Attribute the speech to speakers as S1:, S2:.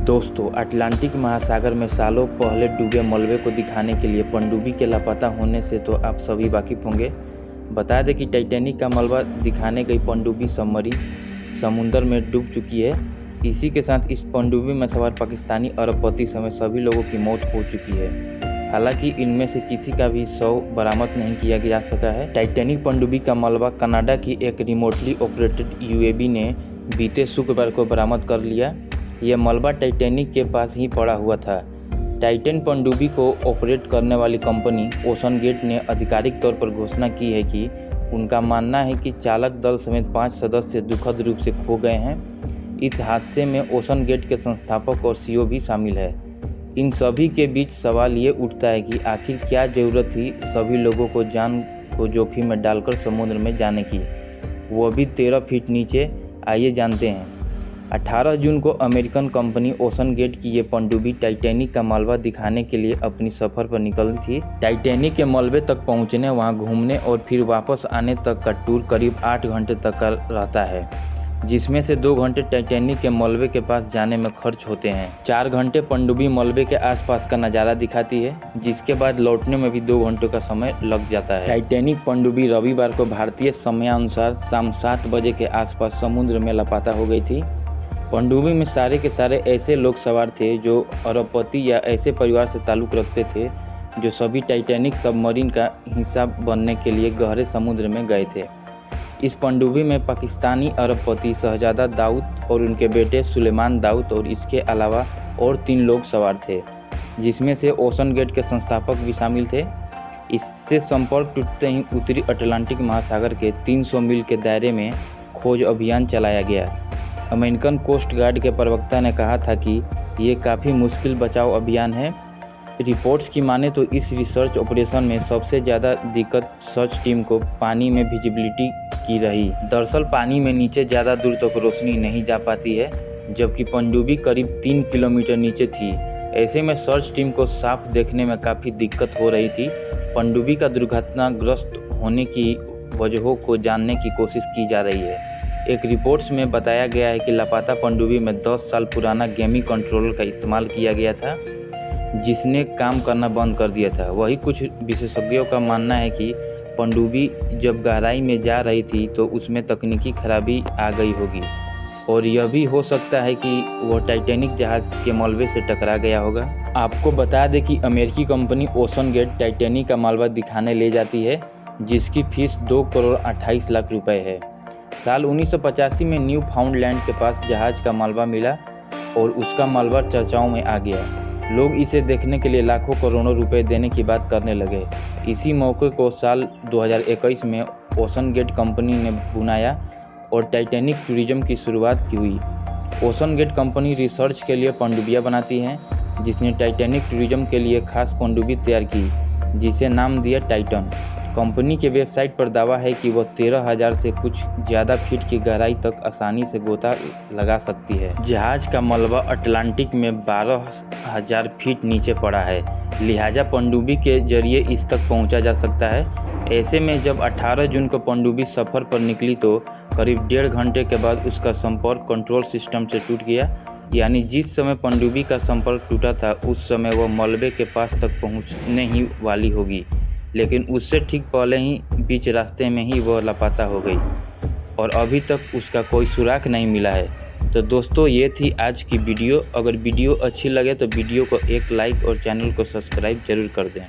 S1: दोस्तों, अटलांटिक महासागर में सालों पहले डूबे मलबे को दिखाने के लिए पनडुब्बी के लापता होने से तो आप सभी वाकिफ होंगे। बता दें कि टाइटैनिक का मलबा दिखाने गई पनडुब्बी सबमरीन समुद्र में डूब चुकी है। इसी के साथ इस पनडुब्बी में सवार पाकिस्तानी अरबपति समेत सभी लोगों की मौत हो चुकी है। हालांकि इनमें से किसी का भी शव बरामद नहीं किया जा सका है। टाइटैनिक पनडुब्बी का मलबा कनाडा की एक रिमोटली ऑपरेटेड यूएवी ने बीते शुक्रवार को बरामद कर लिया। यह मलबा टाइटैनिक के पास ही पड़ा हुआ था। टाइटैन पनडुब्बी को ऑपरेट करने वाली कंपनी ओशन गेट ने आधिकारिक तौर पर घोषणा की है कि उनका मानना है कि चालक दल समेत 5 सदस्य दुखद रूप से खो गए हैं। इस हादसे में ओशन गेट के संस्थापक और सीईओ भी शामिल है। इन सभी के बीच सवाल ये उठता है कि आखिर क्या ज़रूरत थी सभी लोगों को जान को जोखिम में डालकर समुद्र में जाने की, वो भी 13 फीट नीचे। आइए जानते हैं। 18 जून को अमेरिकन कंपनी ओशन गेट की ये पनडुब्बी टाइटैनिक का मलबा दिखाने के लिए अपनी सफ़र पर निकली थी। टाइटैनिक के मलबे तक पहुंचने, वहां घूमने और फिर वापस आने तक का टूर करीब 8 घंटे तक का रहता है, जिसमें से 2 घंटे टाइटैनिक के मलबे के पास जाने में खर्च होते हैं। 4 घंटे पनडुब्बी मलबे के आसपास का नज़ारा दिखाती है, जिसके बाद लौटने में भी 2 घंटों का समय लग जाता है। टाइटैनिक पनडुब्बी रविवार को भारतीय समयानुसार शाम 7 बजे के आसपास समुद्र में लापता हो गई थी। पनडुब्बी में सारे के सारे ऐसे लोग सवार थे जो अरबपति या ऐसे परिवार से ताल्लुक़ रखते थे जो सभी टाइटैनिक सबमरीन का हिस्सा बनने के लिए गहरे समुद्र में गए थे। इस पनडुब्बी में पाकिस्तानी अरबपति शहजादा दाऊद और उनके बेटे सुलेमान दाऊद और इसके अलावा और 3 लोग सवार थे, जिसमें से ओशन गेट के संस्थापक भी शामिल थे। इससे संपर्क टूटते ही उत्तरी अटलांटिक महासागर के 300 मील के दायरे में खोज अभियान चलाया गया। अमेरिकन कोस्ट गार्ड के प्रवक्ता ने कहा था कि ये काफ़ी मुश्किल बचाव अभियान है। रिपोर्ट्स की माने तो इस रिसर्च ऑपरेशन में सबसे ज़्यादा दिक्कत सर्च टीम को पानी में विजिबिलिटी की रही। दरअसल पानी में नीचे ज़्यादा दूर तक रोशनी नहीं जा पाती है, जबकि पनडुब्बी करीब 3 किलोमीटर नीचे थी। ऐसे में सर्च टीम को साफ देखने में काफ़ी दिक्कत हो रही थी। पनडुब्बी का दुर्घटनाग्रस्त होने की वजहों को जानने की कोशिश की जा रही है। एक रिपोर्ट्स में बताया गया है कि लापता पनडुब्बी में 10 साल पुराना गेमी कंट्रोलर का इस्तेमाल किया गया था, जिसने काम करना बंद कर दिया था। वही कुछ विशेषज्ञों का मानना है कि पनडुब्बी जब गहराई में जा रही थी तो उसमें तकनीकी खराबी आ गई होगी, और यह भी हो सकता है कि वह टाइटैनिक जहाज़ के मलबे से टकरा गया होगा। आपको बता दें कि अमेरिकी कंपनी ओशन गेट टाइटैनिक का मलबा दिखाने ले जाती है, जिसकी फीस 2 करोड़ 28 लाख रुपए है। साल 1985 में न्यू फाउंडलैंड के पास जहाज़ का मलबा मिला और उसका मलबा चर्चाओं में आ गया। लोग इसे देखने के लिए लाखों करोड़ों रुपए देने की बात करने लगे। इसी मौके को साल 2021 में ओशन गेट कंपनी ने बुनाया और टाइटैनिक टूरिज्म की शुरुआत की हुई। ओशन गेट कंपनी रिसर्च के लिए पनडुब्बियाँ बनाती हैं, जिसने टाइटैनिक टूरिज्म के लिए खास पनडुब्बी तैयार की, जिसे नाम दिया टाइटन। कंपनी के वेबसाइट पर दावा है कि वह 13,000 से कुछ ज़्यादा फीट की गहराई तक आसानी से गोता लगा सकती है। जहाज का मलबा अटलांटिक में 12,000 फीट नीचे पड़ा है, लिहाजा पनडुब्बी के जरिए इस तक पहुंचा जा सकता है। ऐसे में जब 18 जून को पनडुब्बी सफ़र पर निकली तो करीब 1.5 घंटे के बाद उसका संपर्क कंट्रोल सिस्टम से टूट गया। यानी जिस समय पनडुब्बी का संपर्क टूटा था उस समय वह मलबे के पास तक पहुँचने ही वाली होगी, लेकिन उससे ठीक पहले ही बीच रास्ते में ही वह लापता हो गई और अभी तक उसका कोई सुराग नहीं मिला है। तो दोस्तों, ये थी आज की वीडियो। अगर वीडियो अच्छी लगे तो वीडियो को एक लाइक और चैनल को सब्सक्राइब जरूर कर दें।